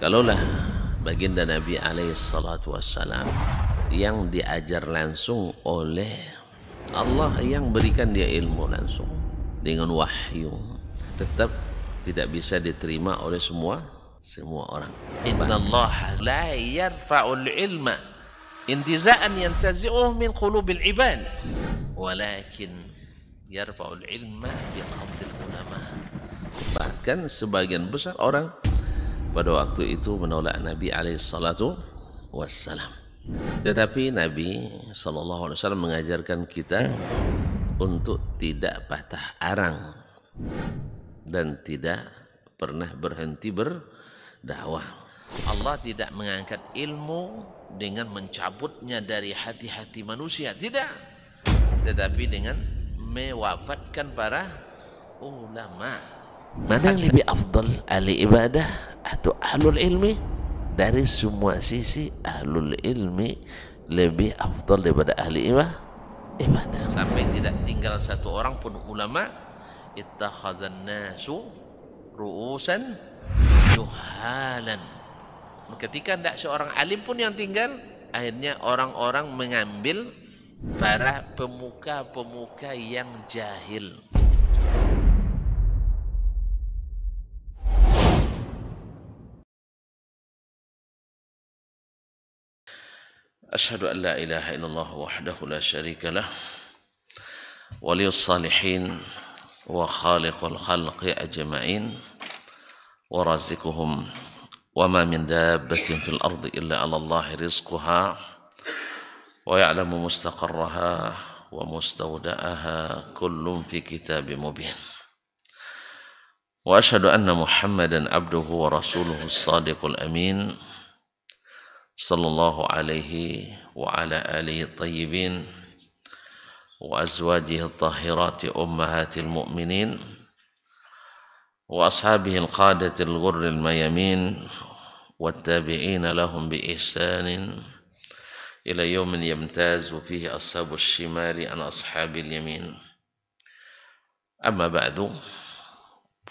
Kalaulah baginda Nabi alaihi salatu wassalam yang diajar langsung oleh Allah, yang berikan dia ilmu langsung dengan wahyu, tetap tidak bisa diterima oleh semua orang. Inna Allah la yarfa'ul ilma intiza'an yantazi'uh min qulubil ibad, walakin yarfa'ul ilma biqabdil ulama. Bahkan sebagian besar orang pada waktu itu menolak Nabi alaihi salatu wassalam. Tetapi Nabi sallallahu alaihi wasallam mengajarkan kita untuk tidak patah arang dan tidak pernah berhenti berdakwah. Allah tidak mengangkat ilmu dengan mencabutnya dari hati-hati manusia, tidak, tetapi dengan mewafatkan para ulama. Mana yang lebih afdal, ahli ibadah atau ahlul ilmi? Dari semua sisi ahlul ilmi lebih afdal daripada ahli ibadah. Sampai tidak tinggal satu orang pun ulama. Ittakhadhan nasu ru'usan juhalan. Ketika tidak seorang alim pun yang tinggal, akhirnya orang-orang mengambil para pemuka-pemuka yang jahil. أشهد أن لا إله إلا الله وحده لا شريك له ولي الصالحين وخالق الخلق أجمعين ورازقهم وما من دابة في الأرض إلا على الله رزقها ويعلم مستقرها ومستودعها كل في كتاب مبين وأشهد أن محمدا عبده ورسوله الصادق الأمين صلى الله عليه وعلى آله الطيبين وأزواجه الطاهرات أمهات المؤمنين وأصحابه القادة الغر الميامين والتابعين لهم بإحسان إلى يوم يمتاز فيه أصحاب الشمال عن أصحاب اليمين. أما بعد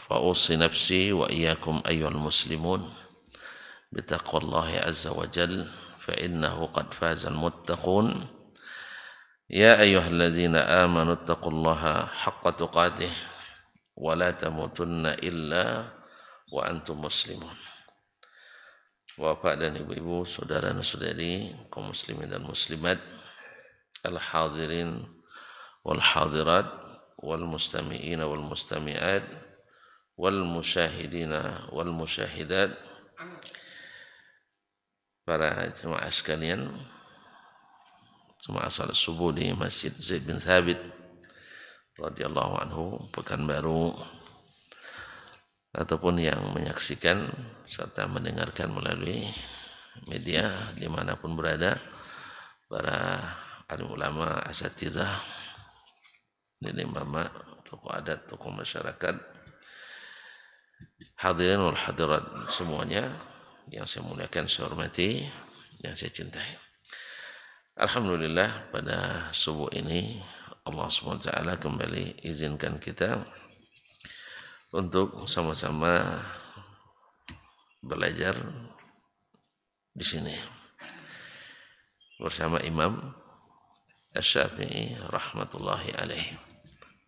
فأوصي نفسي وإياكم أيها المسلمون بتقوى الله عز وجل فإنه قد فاز المتقون. يا أيها الذين آمنوا اتقوا الله حق تقاته ولا تموتن إلا وأنتم مسلمون. Bapak dan ibu-ibu, saudara dan saudari, kaum muslimin dan muslimat, al-hadirin wal hadirat wal mustami'ina wal mustami'at wal musyahidina wal musyahidat, para jemaah sekalian, jemaah salat subuh di Masjid Zaid bin Thabit radhiyallahu anhu Pekanbaru, ataupun yang menyaksikan serta mendengarkan melalui media dimanapun berada, para alim ulama, asatizah, nenek mama, tokoh adat, tokoh masyarakat, hadirin wal hadirat semuanya yang saya muliakan, saya hormati, yang saya cintai. Alhamdulillah, pada subuh ini Allah SWT kembali izinkan kita untuk sama-sama belajar di sini bersama Imam Asy-Syafi'i rahmatullahi alaihi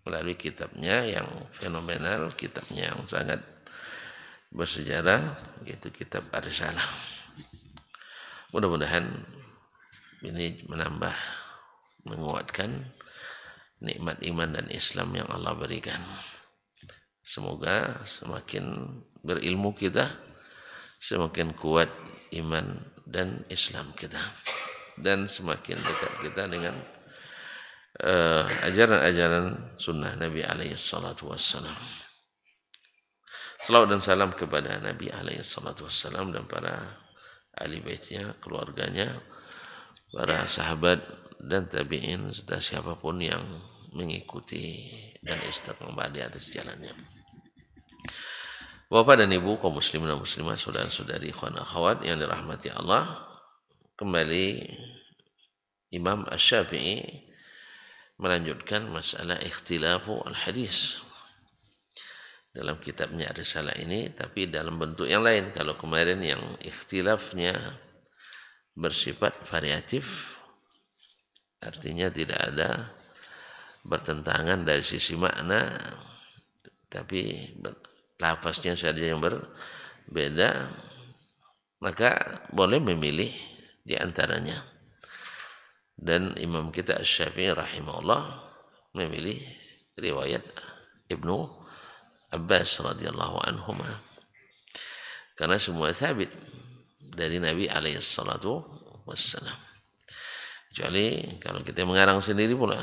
melalui kitabnya yang fenomenal, kitabnya yang sangat bersejarah, yaitu kitab Ar-Risalah. Mudah-mudahan ini menambah, menguatkan nikmat iman dan Islam yang Allah berikan. Semoga semakin berilmu kita, semakin kuat iman dan Islam kita, dan semakin dekat kita dengan ajaran-ajaran sunnah Nabi alaihi salatu wassalam. Salawat dan salam kepada Nabi alaihi salatu wassalam dan para ahli baitnya, keluarganya, para sahabat dan tabi'in, serta siapapun yang mengikuti dan istiqomah di atas jalannya. Bapak dan Ibu, kaum muslimin dan muslimat, saudara-saudari, ikhwan akhwat yang dirahmati Allah, kembali Imam Asy-Syafi'i melanjutkan masalah ikhtilafu al-hadis, dalam kitabnya Risalah ini, tapi dalam bentuk yang lain. Kalau kemarin yang ikhtilafnya bersifat variatif, artinya tidak ada bertentangan dari sisi makna, tapi lafaznya saja yang berbeda, maka boleh memilih di antaranya. Dan Imam kita Asy-Syafi'i rahimahullah memilih riwayat Ibnu Abbas radhiyallahu anhuma, karena semua sabit dari Nabi alaihi salatu wassalam. Kecuali kalau kita mengarang sendiri pula.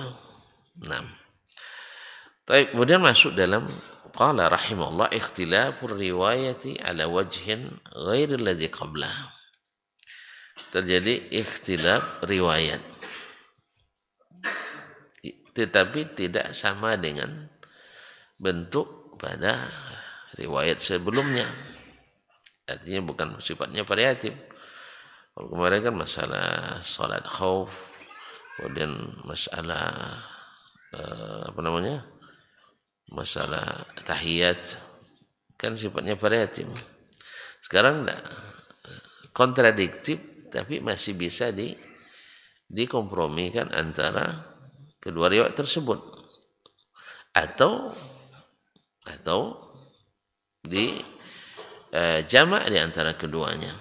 Nah, baik, kemudian masuk dalam qala rahimahullah ikhtilafur riwayati ala wajhin ghairi alladhi qablah. Terjadi ikhtilaf riwayat, tetapi tidak sama dengan bentuk pada riwayat sebelumnya. Artinya bukan sifatnya variatif. Kalau kemarin kan masalah salat khauf, kemudian masalah masalah tahiyat, kan sifatnya variatif. Sekarang enggak, kontradiktif, tapi masih bisa dikompromikan antara kedua riwayat tersebut, atau di jamak di antara keduanya.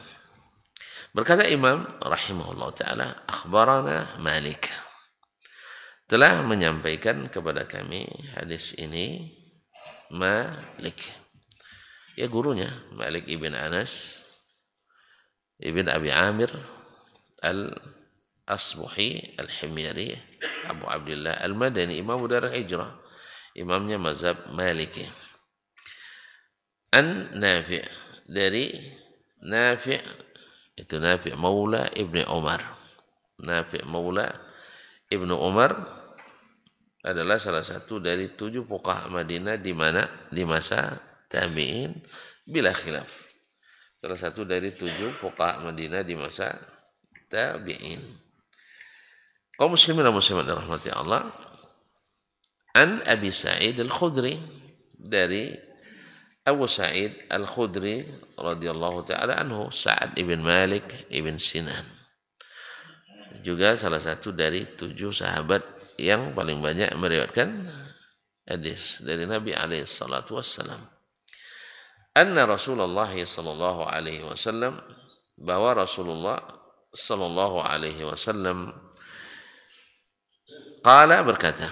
Berkata Imam rahimahullah taala, akhbarana Malik, telah menyampaikan kepada kami hadis ini Malik, ya gurunya Malik ibn Anas ibn Abi Amir al-Asbuhi al-Himyari Abu Abdullah al-Madani, Imam Darul Hijrah, imamnya mazhab Maliki. An Nafi', dari Nafi', itu Nafi' maula Ibnu Umar. Nafi' maula Ibnu Umar adalah salah satu dari 7 fuqaha Madinah di mana di masa tabi'in bila khilaf. Salah satu dari 7 fuqaha Madinah di masa tabi'in. Kaum muslimin dan muslimat dirahmati Allah. An Abi Sa'id Al-Khudri, dari Abu Sa'id Al-Khudri radhiyallahu taala anhu, Sa'ad ibn Malik ibn Sinan, juga salah satu dari 7 sahabat yang paling banyak meriwayatkan hadis dari Nabi alaihi salatu wassalam. Anna Rasulullah sallallahu alaihi wasallam, bahwa Rasulullah sallallahu alaihi wasallam qala, berkata,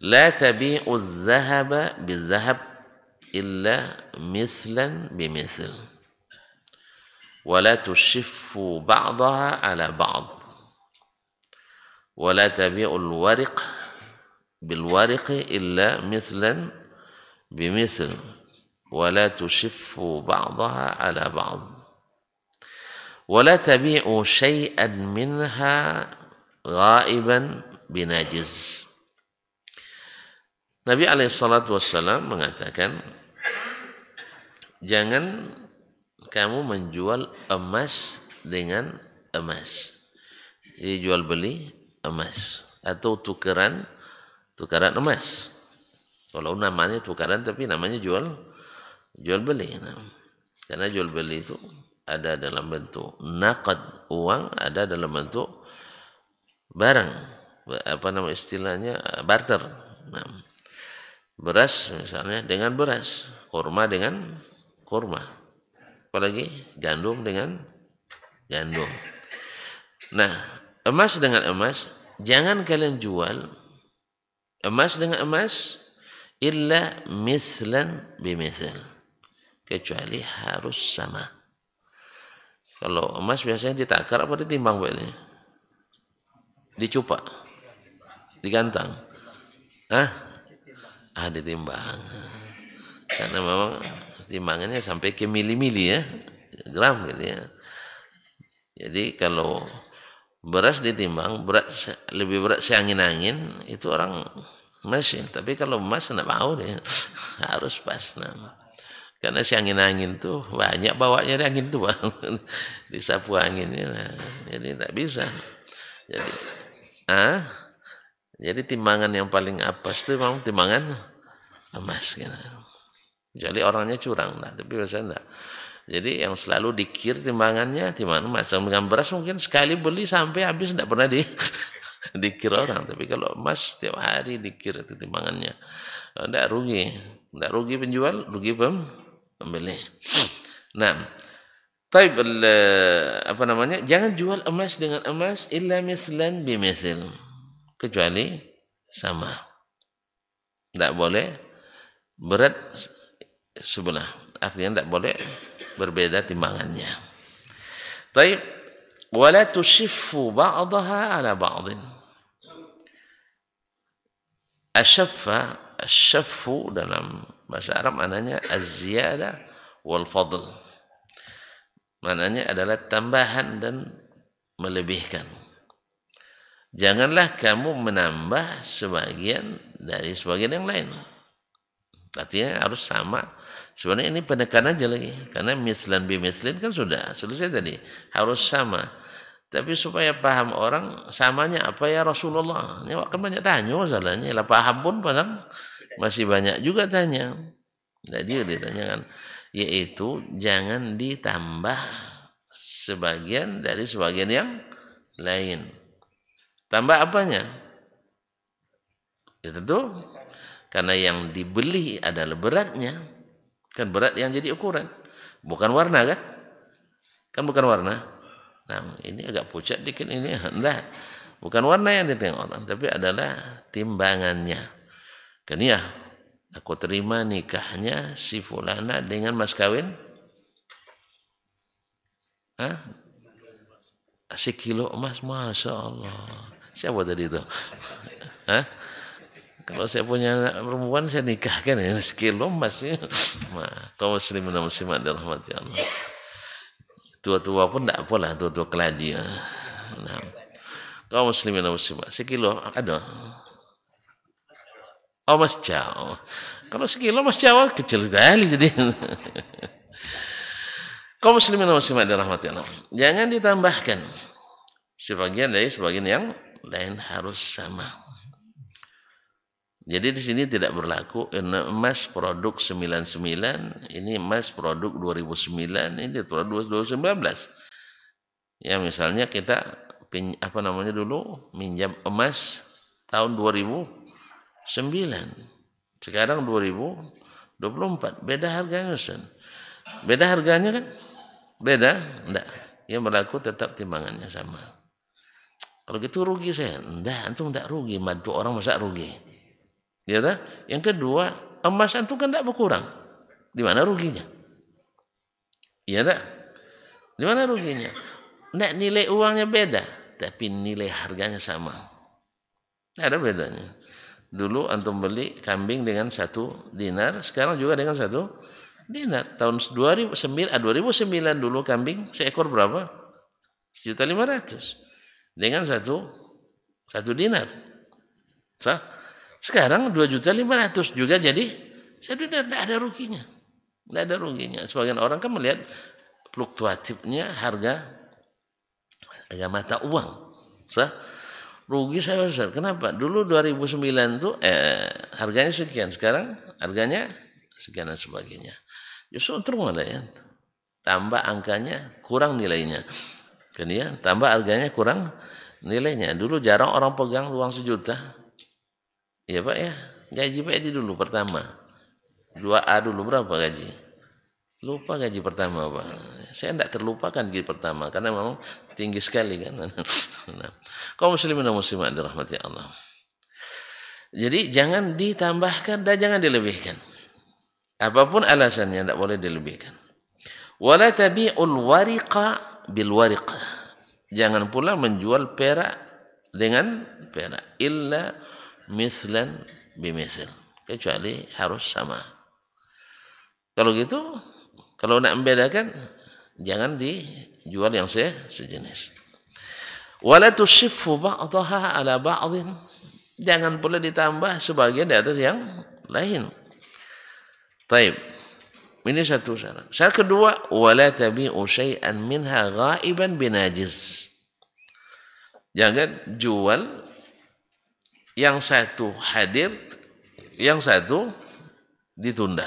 la tabi'u adh-dhahaba bil-dhahab illa mislan bimithl wa la tushiffu ba'daha ala ba'd wa la tabi'u al-wariq bil-wariq illa mislan bimithl wa la tushiffu ba'daha ala ba'd wa la tabi'u syai'an minha ghaiban binajiz. Nabi alaihissalatu wassalam mengatakan, jangan kamu menjual emas dengan emas. Jadi jual beli emas atau tukaran emas. Kalau namanya tukaran tapi namanya jual beli. Nah, karena jual beli itu ada dalam bentuk naqad, uang, ada dalam bentuk barang, apa nama istilahnya, barter. Nah, beras misalnya dengan beras, kurma dengan kurma, apalagi gandum dengan gandum. Nah, emas dengan emas, jangan kalian jual emas dengan emas illa mislan bimisl, kecuali harus sama. Kalau emas biasanya ditakar apa ditimbang Pak ini? Dicupak, digantang, ditimbang, karena memang timbangannya sampai ke mili-mili ya, gram gitu ya. Jadi kalau beras ditimbang lebih berat seangin-angin, itu orang masih. Tapi kalau emas enggak mau deh, harus pas. Karena seangin-angin tuh banyak bawanya di angin tuh, disapu anginnya, jadi enggak bisa. Jadi timbangan yang paling apes itu memang timbangan emas gitu. Kecuali orangnya curang, nah, tapi biasanya enggak. Jadi yang selalu dikir timbangannya timbangan emas. Dengan beras mungkin sekali beli sampai habis tidak pernah dikir orang. Tapi kalau emas setiap hari dikir itu timbangannya. Tidak rugi. Tidak rugi penjual, rugi pembeli. Nah, taib apa namanya? Jangan jual emas dengan emas illa mislan bimisl. Kecuali sama. Tidak boleh berat sebelah. Artinya tidak boleh berbeda timbangannya. Taib, wala tushiffu ba'daha ala ba'din. Asyaffu dalam bahasa Arab maknanya az-ziyadah wal fadl. Maknanya adalah tambahan dan melebihkan. Janganlah kamu menambah sebagian dari sebagian yang lain. Artinya harus sama. Sebenarnya ini penekanan aja lagi. Karena mislan bimislin kan sudah selesai tadi. Harus sama. Tapi supaya paham orang, samanya apa ya Rasulullah? Ini kan banyak tanya masalahnya. Lah paham pun padahal masih banyak juga tanya. Jadi ditanyakan. Yaitu jangan ditambah sebagian dari sebagian yang lain. Tambah apanya? Ya tentu. Karena yang dibeli adalah beratnya. Kan berat yang jadi ukuran. Bukan warna kan? Kan bukan warna. Nah, ini agak pucat dikit ini. Enggak. Bukan warna yang ditengok orang. Tapi adalah timbangannya. Kan ya, aku terima nikahnya si fulana dengan mas kawin. Hah? Sekilo emas. Masya Allah. Siapa tadi itu? Hah? Kalau saya punya anak perempuan saya nikahkan ya sekilo emas ya. Nah, kaum muslimin dan muslimat dirahmati Allah. Tua-tua pun tidak apalah, tua-tua keladi. Nah, kaum muslimin dan muslimat sekilo ada. Oh mas Jawa. Kalau sekilo mas Jawa kecil sekali jadi. Kaum muslimin dan muslimat dirahmati Allah. Jangan ditambahkan sebagian dari sebagian yang lain harus sama. Jadi di sini tidak berlaku emas produk 99, ini emas produk 2009, ini produk 2019. Ya misalnya kita apa namanya dulu minjam emas tahun 2009. Sekarang 2024, beda harganya Ustaz. Beda harganya kan? Beda? Enggak. Yang berlaku tetap timbangannya sama. Kalau gitu rugi saya. Enggak, antum enggak rugi, bantu orang masa rugi. Ya tak? Yang kedua, emas antum kan tidak berkurang. Di mana ruginya? Ya tak? Di mana ruginya? Tidak, nilai uangnya beda, tapi nilai harganya sama. Tidak ada bedanya. Dulu antum beli kambing dengan 1 dinar, sekarang juga dengan 1 dinar. Tahun 2009 dulu kambing seekor berapa? 1.500.000 dengan 1 dinar. Sah? Sekarang 2.500.000 juga jadi tidak ada ruginya. Tidak ada ruginya. Sebagian orang kan melihat fluktuatifnya harga mata uang. Sah? Rugi saya besar. Kenapa? Dulu 2009 itu harganya sekian. Sekarang harganya sekian dan sebagainya. Justru untung malah ya. Tambah angkanya kurang nilainya. Kemudian tambah harganya kurang nilainya. Dulu jarang orang pegang uang 1 juta. Ya Pak ya, gaji Pak dulu pertama 2A dulu berapa gaji? Lupa gaji pertama Pak. Saya tidak terlupakan gaji pertama karena memang tinggi sekali kan. Nah, kaum muslimin dan muslimat dirahmati Allah. Jadi jangan ditambahkan dan jangan dilebihkan. Apapun alasannya tidak boleh dilebihkan. Wala tabi'ul wariqa bil wariqa. Jangan pula menjual perak dengan perak illa mislan bimisl, kecuali harus sama. Kalau gitu, kalau nak membedakan, jangan dijual yang sejenis. Wala tushiffu ba'daha ala ba'dhin, jangan pula ditambah sebagian di atas yang lain. Taib. Ini satu syarat. Syarat kedua, wala tabi'u syai'an minha ghaiban binajiz. Jangan jual yang satu hadir, yang satu ditunda.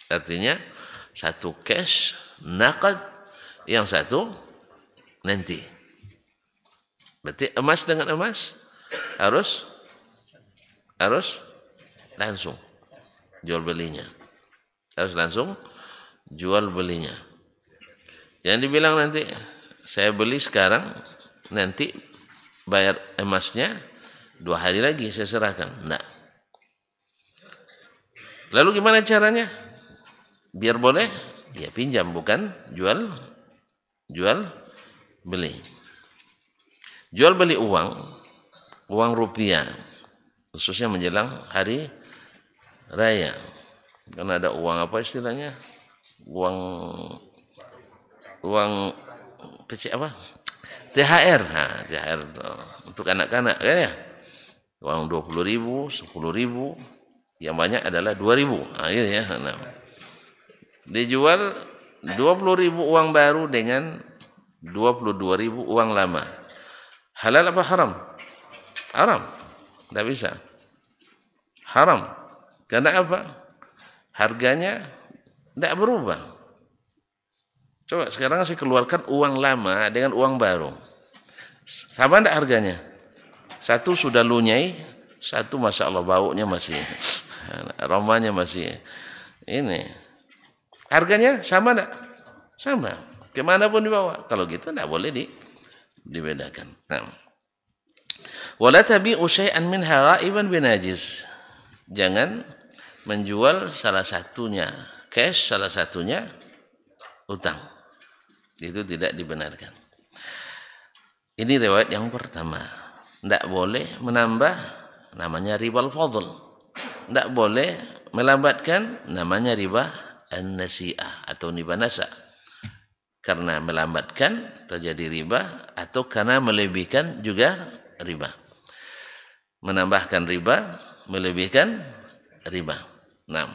Artinya satu cash naqad, yang satu nanti. Berarti emas dengan emas harus langsung jual belinya. Harus langsung jual belinya. Yang dibilang nanti saya beli sekarang, nanti bayar emasnya 2 hari lagi saya serahkan. Enggak. Lalu gimana caranya? Biar boleh, ya pinjam, bukan jual beli. Jual beli uang rupiah, khususnya menjelang hari raya. Karena ada uang apa istilahnya? Uang kecil apa? THR. Nah, THR untuk anak-anak ya. Uang 20.000, 10.000, yang banyak adalah 2.000. Nah, gitu ya. Nah, dijual 20.000 uang baru dengan 22.000 uang lama. Halal apa haram? Haram. Tidak bisa. Haram. Karena apa? Harganya tidak berubah. Coba sekarang saya keluarkan uang lama dengan uang baru. Sama tidak harganya? Satu sudah lunyai, satu masya Allah baunya masih, aromanya masih. Ini harganya sama tidak? Sama. Kemanapun dibawa. Kalau gitu tidak boleh dibedakan. Nah. Wala tabi'u syai'an minha ghaiban binajiz. Jangan menjual salah satunya cash, salah satunya utang. Itu tidak dibenarkan. Ini riwayat yang pertama. Tidak boleh menambah, namanya ribal fadl. Tidak boleh melambatkan, namanya riba an-nasi'ah atau riba nasa. Karena melambatkan terjadi riba, atau karena melebihkan juga riba. Menambahkan riba, melebihkan riba. Nah,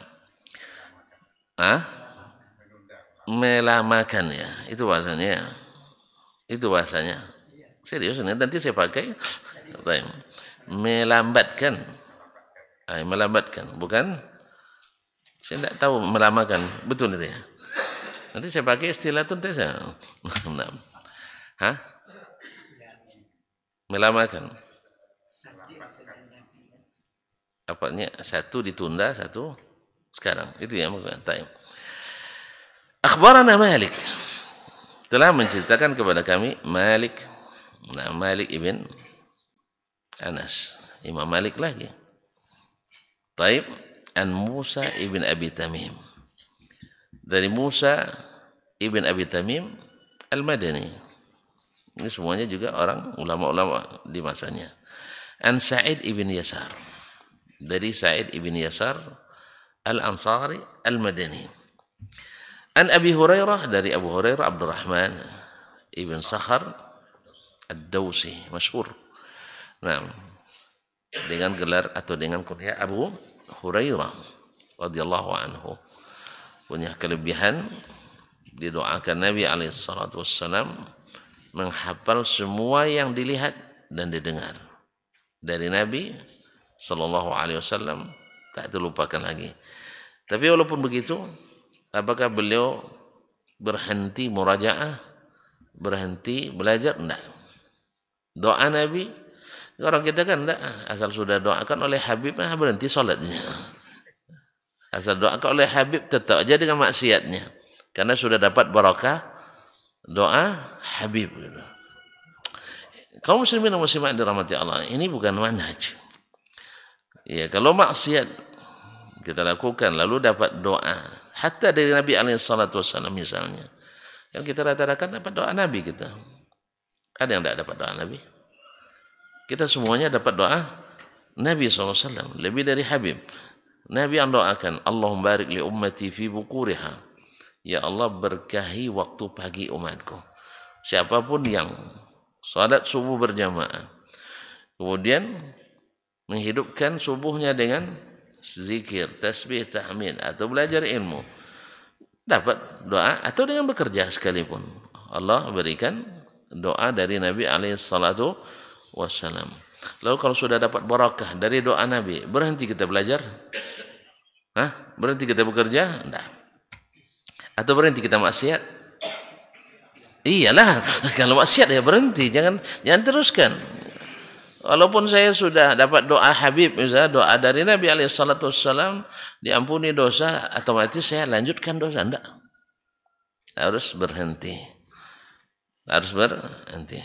melamakan ya, itu bahasanya. Itu bahasanya. Serius ini nanti saya pakai. Melambatkan. Melambatkan, bukan? Saya tidak tahu melamakan, betul itu ya. Nanti saya pakai istilah itu nanti saya. Melamakan. Apanya? Satu ditunda, satu sekarang. Itu ya maksudnya. Akhbarana Malik. Telah menceritakan kepada kami Malik. Nah, Malik ibn Anas. Imam Malik lagi. Taib an Musa ibn Abi Tamim. Dari Musa ibn Abi Tamim Al-Madani. Ini semuanya juga orang ulama-ulama di masanya. An Sa'id ibn Yasar. Dari Sa'id ibn Yasar Al-Ansari Al-Madani. An Abi Hurairah, dari Abu Hurairah Abdurrahman ibn Sakhar Ad-Dawsi, masyhur. Nah, dengan gelar atau dengan kunyah Abu Hurairah radhiyallahu anhu. Punya kelebihan, didoakan Nabi alaihissalatu wassalam menghafal semua yang dilihat dan didengar dari Nabi sallallahu alaihi wasallam, tak terlupakan lagi. Tapi walaupun begitu, apakah beliau berhenti murajaah, berhenti belajar? Enggak. Doa Nabi, orang kita kan enggak, asal sudah doakan oleh Habib berhenti salatnya. Asal doakan oleh Habib tetap aja dengan maksiatnya, karena sudah dapat barakah doa Habib. Kaum muslimin dan muslimat dirahmati Allah, ini bukan manhaj. Ya, kalau maksiat kita lakukan lalu dapat doa, hatta dari Nabi alaihissalatu wassalam misalnya, kan kita rata-rata dapat doa Nabi kita. Ada yang tidak dapat doa Nabi? Kita semuanya dapat doa Nabi SAW, lebih dari Habib. Nabi yang doakan, Allahumma barik li ummati fi bukuriha. Ya Allah, berkahi waktu pagi umatku. Siapapun yang salat subuh berjamaah, kemudian menghidupkan subuhnya dengan zikir, tasbih, tahmid, atau belajar ilmu, dapat doa, atau dengan bekerja sekalipun, Allah berikan doa dari Nabi alaihissalatu wassalam. Lalu kalau sudah dapat barakah dari doa Nabi, berhenti kita belajar? Hah? Berhenti kita bekerja? Enggak. Atau berhenti kita maksiat? Iyalah, kalau maksiat ya berhenti, jangan teruskan. Walaupun saya sudah dapat doa Habib, misalnya doa dari Nabi SAW, diampuni dosa, otomatis saya lanjutkan dosa. Enggak. Harus berhenti. Harus berhenti.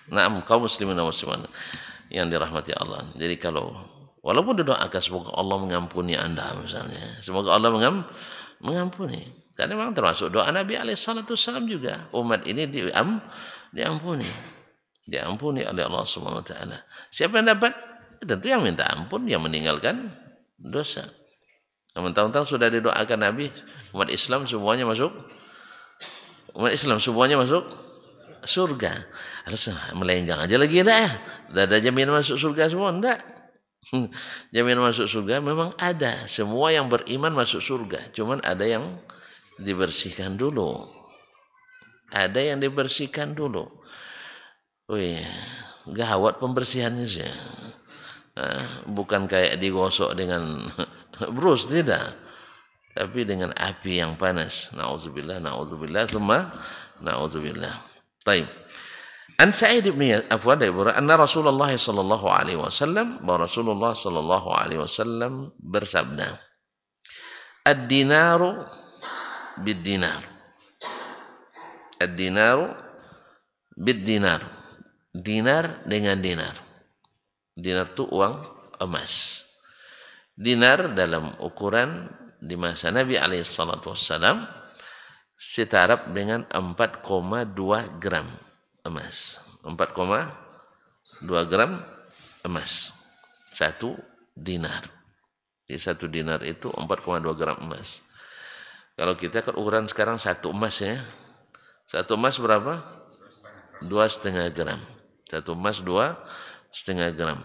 Nah, kaum muslimin dan muslimat yang dirahmati Allah. Jadi kalau walaupun didoakan semoga Allah mengampuni Anda misalnya, semoga Allah mengampuni. Karena memang termasuk doa Nabi SAW juga, umat ini diampuni. Diampuni oleh Allah Subhanahu wa taala. Siapa yang dapat? Tentu yang minta ampun, yang meninggalkan dosa. Mentang-mentang sudah didoakan Nabi, umat Islam semuanya masuk surga. Harus melenggang aja lagi dah. Ada jaminan masuk surga semua? Enggak. Jaminan masuk surga memang ada. Semua yang beriman masuk surga. Cuman ada yang dibersihkan dulu. Ada yang dibersihkan dulu. Wih, gawat pembersihannya sih. Bukan kayak digosok dengan brus, tidak. Tapi dengan api yang panas. Na'udzubillah, thumma na'udzubillah. Taib. An Sa'id bin anna Rasulullah sallallahu alaihi wasallam, bahwa Rasulullah sallallahu alaihi wasallam bersabda, ad-dinaru bid-dinar. Ad-dinaru bid-dinar. Dinar dengan dinar. Dinar itu uang emas. Dinar dalam ukuran di masa Nabi SAW setaraf dengan 4,2 gram emas. 4,2 gram emas. 1 dinar. Jadi 1 dinar itu 4,2 gram emas. Kalau kita kan ukuran sekarang 1 emas ya. 1 emas berapa? 2,5 gram. 1 emas 2,5 gram.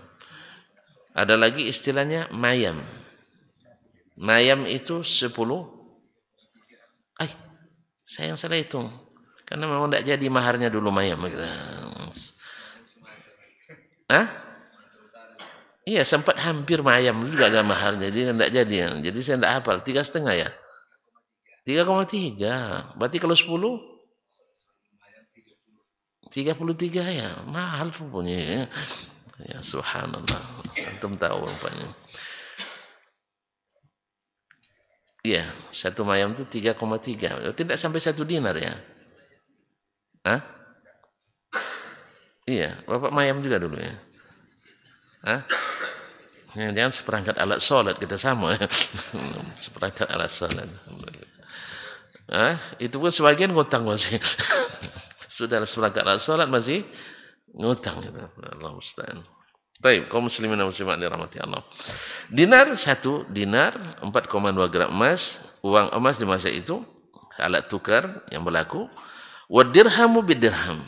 Ada lagi istilahnya mayam. Mayam itu 10. Saya yang salah hitung. Karena memang tidak jadi maharnya dulu mayam. Iya, sempat hampir mayam juga ada maharnya. Jadi tidak jadi. Jadi saya tidak hafal. 3,5 ya? 3,3. Berarti kalau 10? 33 ya. Mahal rupanya ya. Ya subhanallah. Antum tahu rupanya. Iya, 1 mayam itu 3,3. Tidak sampai 1 dinar ya? Iya, Bapak mayam juga dulu ya? Jangan seperangkat alat sholat kita sama ya. Seperangkat alat sholat. Itu pun sebagian ngutang masih. Sudah seperangkat alat sholat masih ngutang itu. Allah musta'an. Baik, kaum muslimin dan muslimat dirahmati Allah. Dinar 1 dinar 4,2 gram emas, uang emas di masa itu, alat tukar yang berlaku. Wa dirhamu bidirham.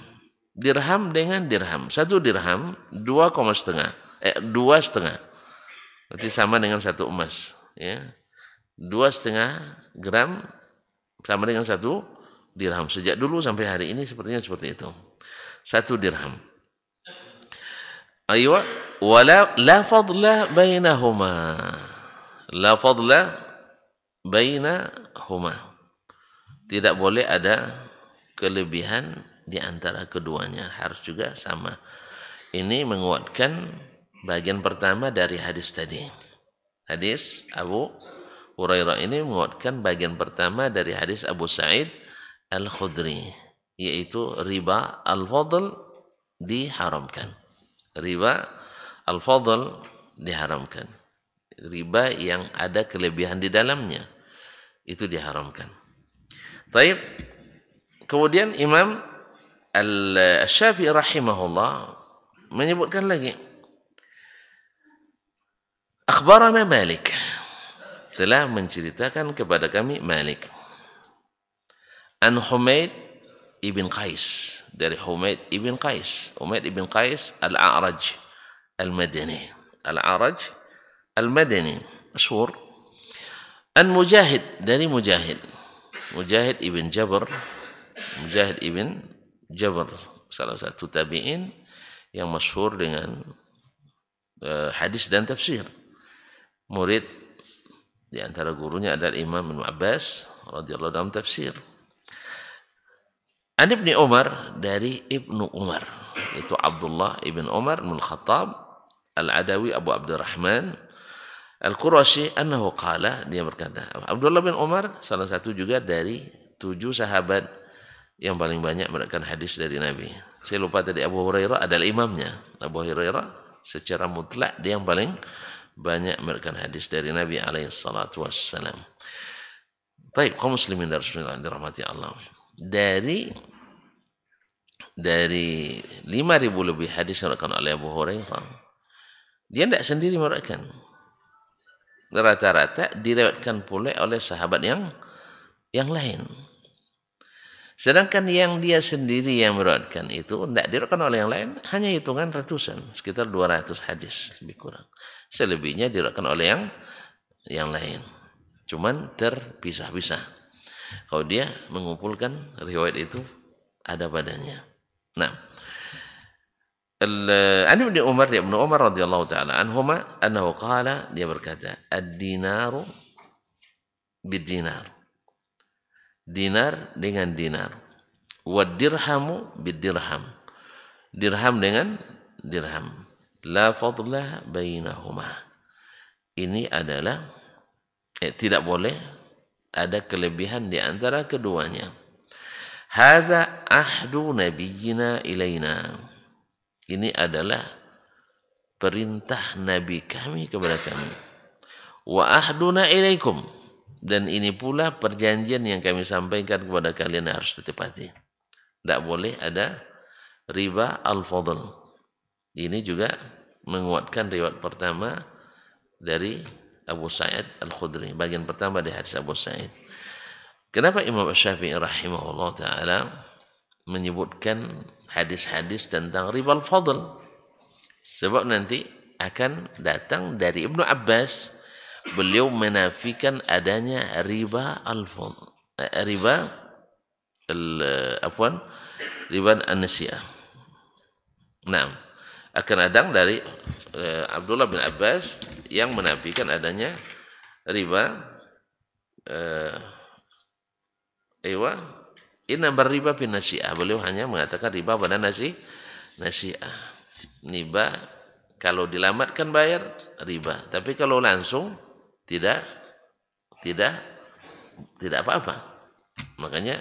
Dirham dengan dirham. 1 dirham 2,5. 2,5. Berarti sama dengan 1 emas, ya. 2,5 gram sama dengan 1 dirham. Sejak dulu sampai hari ini sepertinya seperti itu. 1 dirham. Aywa wala la fadla bainahuma. La fadla bainahuma. Tidak boleh ada kelebihan di antara keduanya, harus juga sama. Ini menguatkan bagian pertama dari hadis tadi. Hadis Abu Hurairah ini menguatkan bagian pertama dari hadis Abu Sa'id Al-Khudri, yaitu riba al-fadl diharamkan. Riba al-fadl diharamkan. Riba yang ada kelebihan di dalamnya itu diharamkan. Taib. Kemudian Imam Al-Syafi'i rahimahullah menyebutkan lagi, akhbarana Malik, telah menceritakan kepada kami Malik, an Humaid ibn Qais, dari Humaid ibn Qais. Humaid ibn Qais Al-A'raj Al-Madani. Al-A'raj Al-Madani masyhur. An Mujahid, dari Mujahid. Mujahid ibn Jabr. Mujahid ibn Jabr, salah satu tabi'in yang masyhur dengan hadis dan tafsir. Murid Di antara gurunya adalah Imam Ibnu Abbas radhiyallahu dalam tafsir. An Ibnu Umar, dari Ibnu Umar, itu Abdullah ibn Umar bin Khattab Al-Adawi Abu Abdurrahman Al-Qurashi, annahu qala, dia berkata, Abdullah bin Umar salah satu juga dari 7 sahabat yang paling banyak meriwayatkan hadis dari Nabi. Saya lupa tadi, Abu Hurairah adalah imamnya. Abu Hurairah secara mutlak dia yang paling banyak meriwayatkan hadis dari Nabi alaihi salatu wassalam. Baik, kaum muslimin dan muslimat dirahmati Allah. Dari 5.000 lebih hadis yang diriwayatkan oleh Abu Hurairah, dia tidak sendiri meriwayatkan. Rata-rata diriwayatkan pula oleh sahabat yang lain. Sedangkan yang dia sendiri yang meriwayatkan itu tidak diriwayatkan oleh yang lain, hanya hitungan ratusan, sekitar 200 hadis lebih kurang. Selebihnya diriwayatkan oleh yang lain. Cuman terpisah-pisah. Kalau dia mengumpulkan riwayat itu ada padanya. Nah, An Ibnu Umar radhiyallahu taala anhuma annahu qala, dia berkata, ad-dinaru bid-dinar. Dinar dengan dinar. Wad dirhamu bid-dirham. Dirham dengan dirham. La fadla bainahuma. Ini adalah tidak boleh ada kelebihan di antara keduanya. Hadza ahdu nabiyyina ilaina. Ini adalah perintah Nabi kami kepada kami. Wa ahduna ilaikum. Dan ini pula perjanjian yang kami sampaikan kepada kalian harus ditepati. Tidak boleh ada riba al-fadl. Ini juga menguatkan riwayat pertama dari Abu Sa'id Al-Khudri. Bagian pertama dari hadis Abu Sa'id. Kenapa Imam Syafi'i rahimahullah ta'ala menyebutkan hadis-hadis tentang riba al-fadl? Sebab nanti akan datang dari Ibnu Abbas, beliau menafikan adanya riba al-fadl, riba an-nasi'ah. Nah, akan datang dari Abdullah bin Abbas yang menafikan adanya riba inna berriba bin nasi'ah. Beliau hanya mengatakan riba pada nasi'ah. Riba kalau dilamatkan bayar riba, tapi kalau langsung tidak apa-apa. Makanya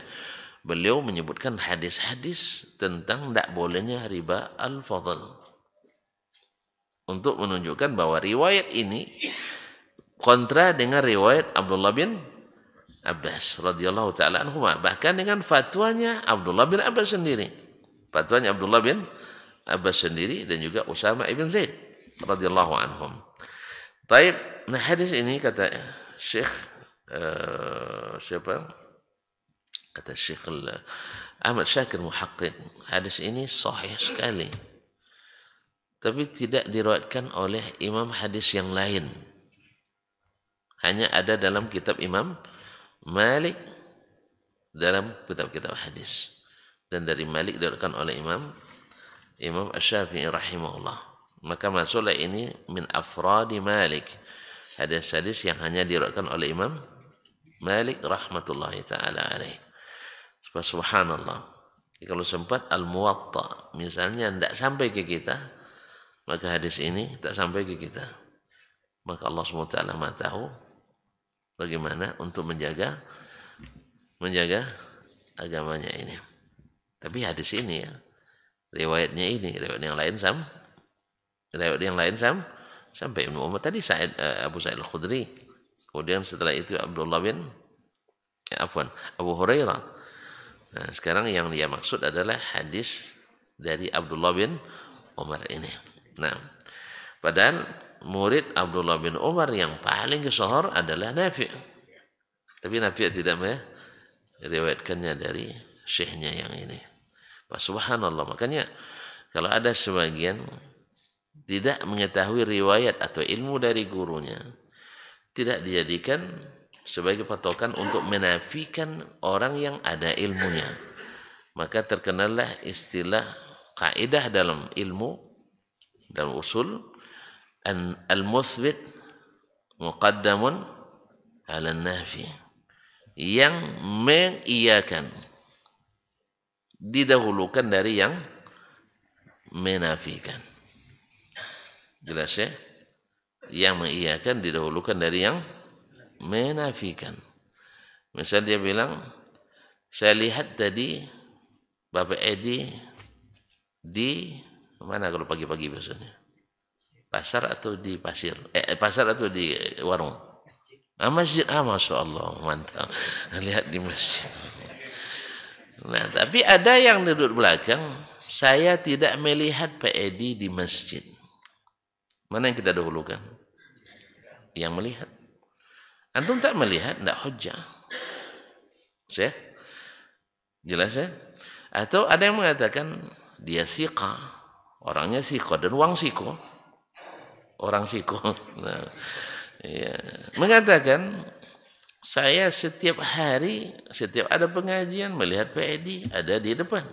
beliau menyebutkan hadis-hadis tentang tidak bolehnya riba al-fadl untuk menunjukkan bahwa riwayat ini kontra dengan riwayat Abdullah bin Abbas radhiyallahu taala anhu, bahkan dengan fatwanya Abdullah bin Abbas sendiri. Fatwanya Abdullah bin Abbas sendiri dan juga Usama ibn Zaid radhiyallahu anhum. Baik, nah hadis ini kata Syekh kata Syekh Ahmad Syakir Muhaqqiq, hadis ini sahih sekali. Tapi tidak diriwayatkan oleh imam hadis yang lain. Hanya ada dalam kitab Imam Malik, dalam kitab-kitab hadis. Dan dari Malik diriwayatkan oleh Imam Asy-Syafi'i rahimahullah. Maka masuklah ini min afradi Malik. Hadis-hadis yang hanya diriwayatkan oleh Imam Malik rahmatullahi taala alaih. Subhanallah. Kalau sempat Al-Muwatta misalnya tidak sampai ke kita, maka hadis ini tak sampai ke kita. Maka Allah SWT Maha tahu bagaimana untuk menjaga agamanya ini. Tapi hadis ini ya, riwayatnya ini, riwayat yang lain sampai Ibnu Umar tadi Abu Sa'id Al-Khudri. Kemudian setelah itu Abu Hurairah. Nah, sekarang yang dia maksud adalah hadis dari Abdullah bin Umar ini. Nah, padahal murid Abdullah bin Umar yang paling sahih adalah Nafi'. Tapi Nafi' tidak meriwayatkannya dari syekhnya yang ini. Subhanallah. Makanya kalau ada sebagian tidak mengetahui riwayat atau ilmu dari gurunya, tidak dijadikan sebagai patokan untuk menafikan orang yang ada ilmunya. Maka terkenallah istilah kaidah dalam ilmu, dalam usul, al-muthbit muqaddamun ala nafi, yang mengiyakan didahulukan dari yang menafikan. Jelas ya? Yang mengiyakan didahulukan dari yang menafikan. Misal dia bilang, saya lihat tadi Bapak Edi di mana kalau pagi-pagi biasanya? Pasar atau di pasir? Pasar atau di warung? Masjid. Masya Allah, mantap. Lihat di masjid. Nah, tapi ada yang duduk belakang, saya tidak melihat Pak Edi di masjid. Mana yang kita dahulukan? Yang melihat. Antum tak melihat, tidak hujjah. Saya? Jelas ya? Atau ada yang mengatakan dia siqa, orangnya siqa dan uang siko, orang siko. Nah, ya. Mengatakan saya setiap hari, setiap ada pengajian melihat Pak Edi ada di depan.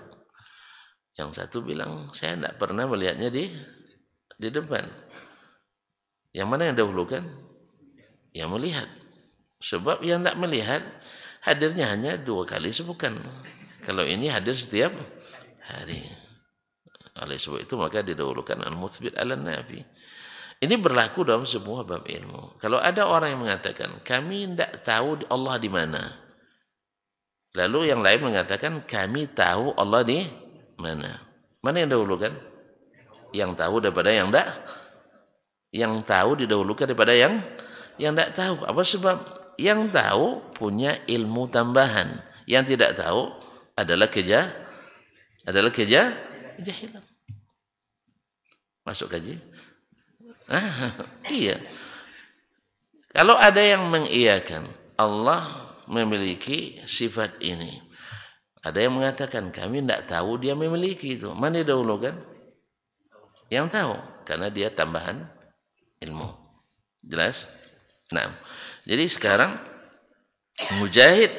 Yang satu bilang saya tidak pernah melihatnya di depan. Yang mana yang dahulukan? Yang melihat. Sebab yang tidak melihat hadirnya hanya 2 kali sebukan. Kalau ini hadir setiap hari. Oleh sebab itu maka didahulukan al-muthbit ala nafi. Ini berlaku dalam semua bab ilmu. Kalau ada orang yang mengatakan kami tidak tahu Allah di mana, lalu yang lain mengatakan kami tahu Allah di mana. Mana yang dahulukan? Yang tahu daripada yang tidak. Yang tahu didahulukan daripada yang tidak tahu. Apa sebab? Yang tahu punya ilmu tambahan. Yang tidak tahu adalah kejahilan. Masuk kaji? Iya. Kalau ada yang mengiyakan Allah memiliki sifat ini, ada yang mengatakan kami tidak tahu dia memiliki itu. Mana dahulukan? Yang tahu, karena dia tambahan ilmu. Jelas? Nah, jadi sekarang Mujahid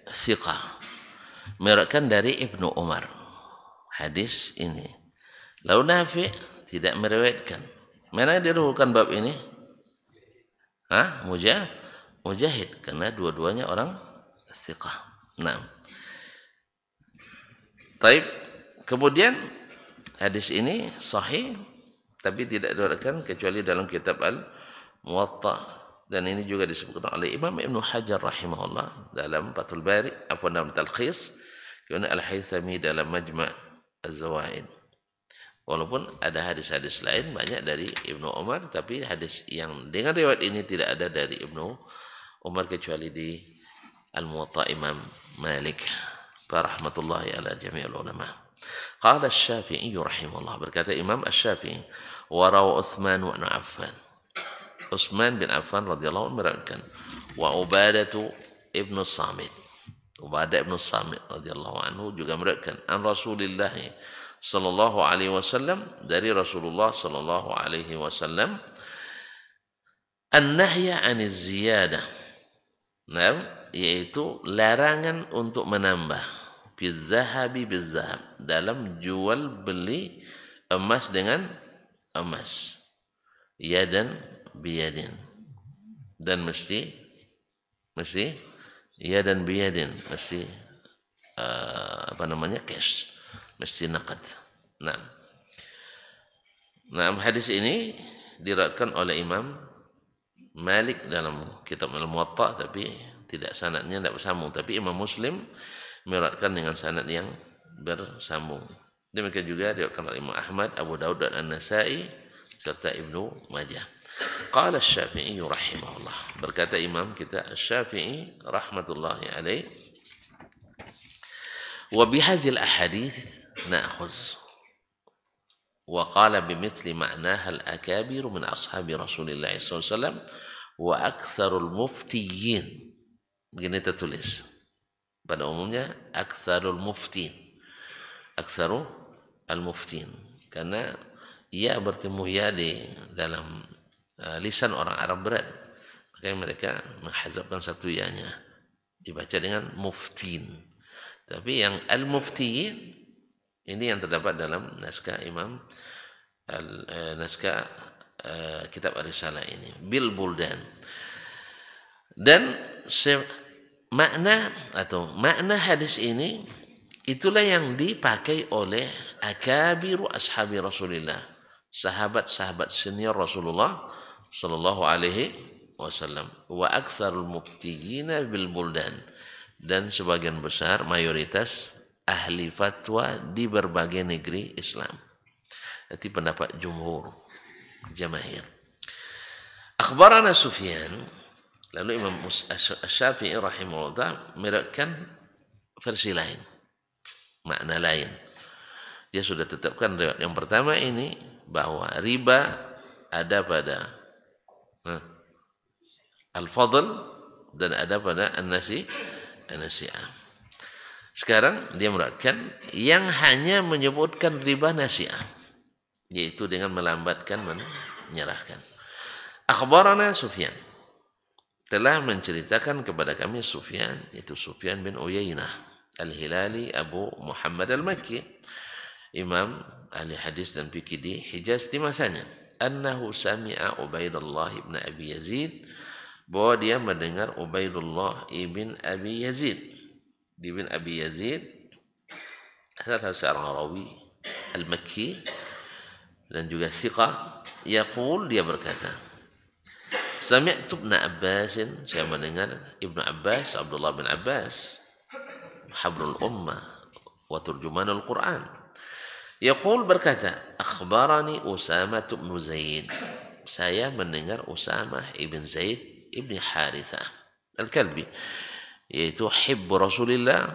siqah meriwayatkan dari Ibnu Umar hadis ini. Lalu Nafi tidak meriwayatkan. Mana didahulukan bab ini? Mujahid, karena dua-duanya orang siqah. Nah, taib. Kemudian hadis ini sahih tapi tidak diriwayatkan kecuali dalam kitab Al-Muwatta, dan ini juga disebutkan oleh Imam Ibnu Hajar rahimahullah dalam Fathul Bari, apa dalam Talkhis, kemudian Al-Haythami dalam Majma' Az-Zawaid. Walaupun ada hadis-hadis lain banyak dari Ibnu Umar, tapi hadis yang dengan riwayat ini tidak ada dari Ibnu Umar kecuali di Al-Muwatta Imam Malik. Rahmatullahi ala jami'il ulama. Qala Asy-Syafi'i rahimahullah, berkata Imam Asy-Syafi'i, wa rawa Utsman bin Affan. Utsman bin Affan radhiyallahu anhu meriwayatkan, wa Ubadatu ibnu Samit. Ubadah ibnu Samit radhiyallahu anhu juga meriwayatkan an Rasulillah sallallahu alaihi wasallam, dari Rasulullah sallallahu alaihi wasallam, an-nahya 'aniz ziyadah. Nah, yaitu larangan untuk menambah bizzahabi bizzahab, dalam jual beli emas dengan emas, yadan biyadin, dan mesti yadan biyadin, mesti cash, mesti naqad. Nah, hadis ini diriwayatkan oleh Imam Malik dalam kitab Al-Muwatta, tapi tidak sanadnya tidak bersambung, tapi Imam Muslim meriwayatkan dengan sanad yang bersambung. Demikian juga diriwayatkan oleh Imam Ahmad, Abu Daud dan An-Nasa'i serta Ibnu Majah. Qala Asy-Syafi'i rahimahullah, berkata Imam kita Asy-Syafi'i rahmatullahi alaih, wa bihadzal ahadits na'khudz, wa qala bimithli ma'naha al-akabir min ashabi Rasulillah sallallahu alaihi wasallam wa aktsarul muftiyin. Begini tertulis pada umumnya aktsarul muftin, aktsaru al-muftin, karena ia bertemu ya di dalam lisan orang Arab berat, makanya mereka menghazafkan satu ya-nya, dibaca dengan muftin. Tapi yang al-muftiyin ini yang terdapat dalam naskah Imam naskah kitab Ar-Risalah ini, bil buldan. Dan makna hadis ini itulah yang dipakai oleh akabiru ashabi Rasulillah, sahabat-sahabat senior Rasulullah sallallahu alaihi wasallam, wa aktsarul muftiyina bil buldan, dan sebagian besar mayoritas ahli fatwa di berbagai negeri Islam. Itu pendapat jumhur jamaahir. Akhbarana Sufyan, lalu Imam Asy-Syafi'i rahimahullah meriwayatkan versi lain, makna lain. Dia sudah tetapkan riwayat yang pertama ini bahwa riba ada pada al-fadl dan ada pada an-nasi'ah. Sekarang dia meriwayatkan yang hanya menyebutkan riba nasi'ah, yaitu dengan melambatkan menyerahkan. Akhbarana Sufyan, telah menceritakan kepada kami Sufyan, itu Sufyan bin Uyainah Al-Hilali Abu Muhammad Al-Makki, imam ahli hadis dan fikih di Hijaz di masanya, annahu sami'a Ubaidullah ibn Abi Yazid, bahwa dia mendengar Ubaidullah ibn Abi Yazid. Ibn Abi Yazid salah seorang rawi Al-Makki dan juga thiqah. Yaqul, dia berkata, sami'tu Ibn Abbas, saya mendengar Ibnu Abbas, Abdullah bin Abbas, habrul ummah wa turjumanul Quran. Yaqul, berkata, akhbarani Usamah bin Zaid, saya mendengar Usamah ibn Zaid ibn Harithah Al-Kalbi, yaitu hibbu Rasulillah,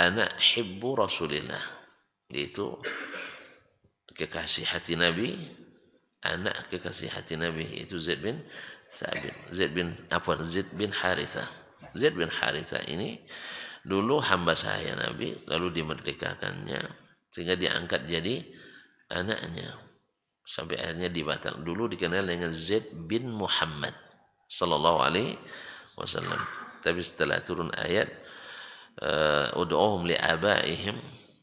ana hibbu Rasulillah, yaitu kekasih hati Nabi, anak kekasih hati Nabi, itu Zaid bin Harithah. Zaid bin Harithah ini dulu hamba sahaya Nabi, lalu dimerdekakannya sehingga diangkat jadi anaknya sampai akhirnya dibatal. Dulu dikenal dengan Zaid bin Muhammad sallallahu alaihi wasallam. Tapi setelah turun ayat ud'uhum li abaihim,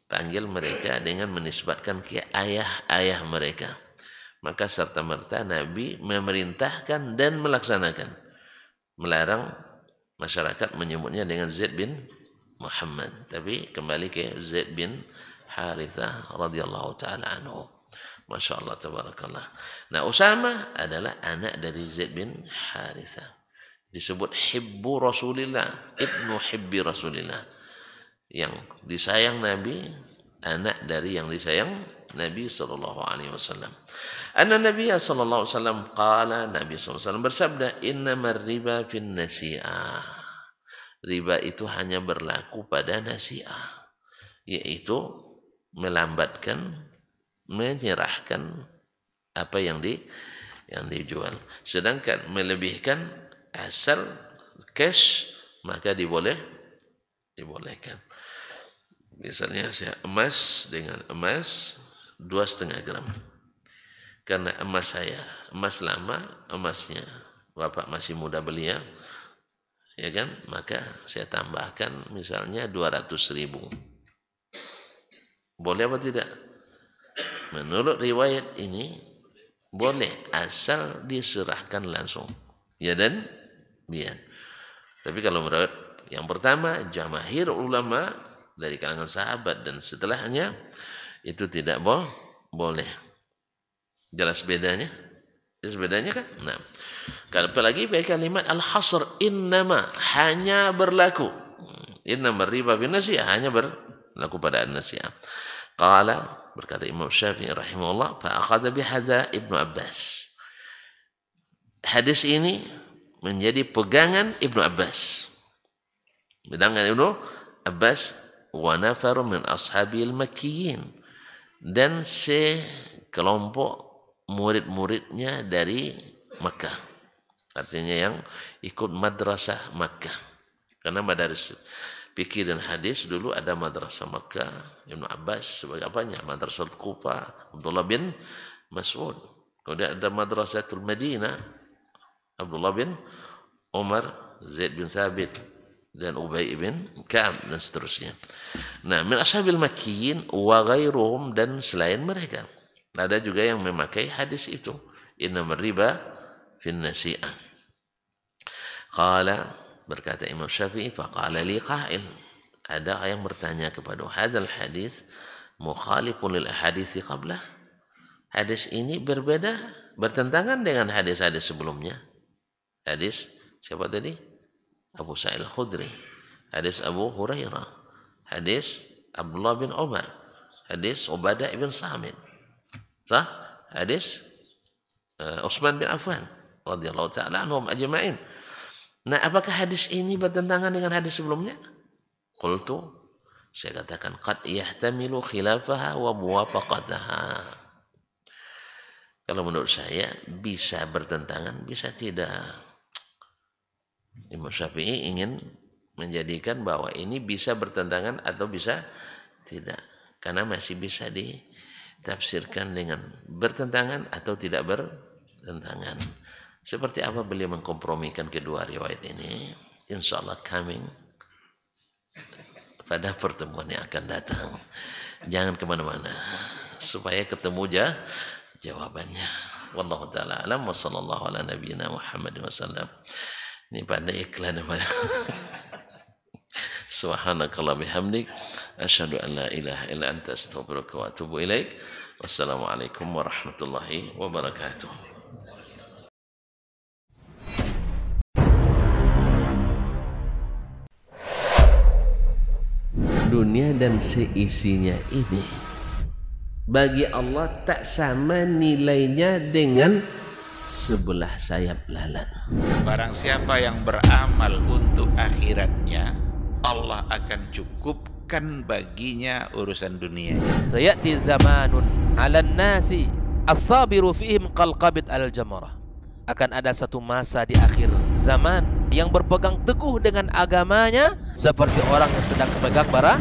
panggil mereka dengan menisbatkan ke ayah-ayah mereka, maka serta-merta Nabi memerintahkan dan melaksanakan, melarang masyarakat menyebutnya dengan Zaid bin Muhammad, tapi kembali ke Zaid bin Harithah radhiyallahu taala anhu. Masya Allah, tabarakallah. Nah, Usamah adalah anak dari Zaid bin Harithah, disebut hibbu Rasulillah, ibnu hibbi Rasulillah, yang disayang Nabi, anak dari yang disayang Nabi sallallahu alaihi wasallam. Anna Nabi sallallahu alaihi wasallam qala, Nabi sallallahu alaihi wasallam bersabda, innamar riba fin nasi'ah, riba itu hanya berlaku pada nasi'ah, yaitu melambatkan, menyerahkan apa yang dijual. Sedangkan melebihkan asal cash maka dibolehkan. Misalnya saya emas dengan emas 2,5 gram. Karena emas saya, emas lama, emasnya Bapak masih muda belia, ya kan? Maka saya tambahkan misalnya 200.000. Boleh apa tidak? Menurut riwayat ini boleh, asal diserahkan langsung. Ya dan biar. Tapi kalau menurut yang pertama, jamaahir ulama dari kalangan sahabat dan setelahnya, itu tidak boleh. Jelas bedanya? Jelas bedanya kan? Nah, apalagi pakai kalimat al-hasr, innama, hanya berlaku. Innama riba bin nasi'ah, hanya berlaku pada an-nasi'ah. Qala, berkata Imam Syafi'i rahimahullah, fa'akhadha bihadza Ibnu Abbas. Hadis ini menjadi pegangan Ibnu Abbas. Pegangan Ibnu Abbas, wa nafaru min ashabil makkiyin, dan sekelompok murid-muridnya dari Makkah. Artinya yang ikut madrasah Makkah. Karena madaris fikih dan hadis dulu ada madrasah Makkah, Ibnu Abbas sebagai apanya? Madrasah Kufa, Abdullah bin Mas'ud. Kemudian ada madrasatul Madinah, Abdullah bin Umar, Zaid bin Thabit, dan Ubay bin Ka'ab, dan seterusnya. Nah, min ashabil makkiyin wa ghairuhum, dan selain mereka. Ada juga yang memakai hadis itu, innamar riba fin nasi'ah. Qala, berkata Imam Syafi'i, faqala li qa'il, ada yang bertanya kepada hadzal hadis mukhalifun lil ahadits qablah. Hadis ini berbeda, bertentangan dengan hadis-hadis sebelumnya. Hadis siapa tadi? Abu Sa'id Al-Khudri, hadis Abu Hurairah, hadis Abdullah bin Umar, hadis Ubadah bin Samit, sah? Hadis Utsman bin Affan radhiyallahu taala anhum ajma'in. Nah, apakah hadis ini bertentangan dengan hadis sebelumnya? Qultu, saya katakan qad yahtamilu khilafaha wa muwafaqataha. Kalau menurut saya bisa bertentangan, bisa tidak. Imam Syafi'i ingin menjadikan bahwa ini bisa bertentangan atau bisa tidak, karena masih bisa ditafsirkan dengan bertentangan atau tidak bertentangan. Seperti apa beliau mengkompromikan kedua riwayat ini, insya Allah coming pada pertemuan yang akan datang. Jangan kemana-mana supaya ketemu jawabannya. Wallahu ta'ala alam wa sallallahu ala nabiyyina Muhammad wasallam. Ini pada iklan apa? Subhanakallah bihamdik asyhadu an la ilaha illa anta astaghfiruka wa atubu ilaik. Wassalamualaikum warahmatullahi wabarakatuh. Dunia dan seisinya ini bagi Allah tak sama nilainya dengan sebelah sayap lalat. Barang siapa yang beramal untuk akhiratnya, Allah akan cukupkan baginya urusan dunia. Sayati zamanun 'alan nasi as-sabiru fihim qalqabit al-jamarah. Akan ada satu masa di akhir zaman yang berpegang teguh dengan agamanya seperti orang yang sedang memegang bara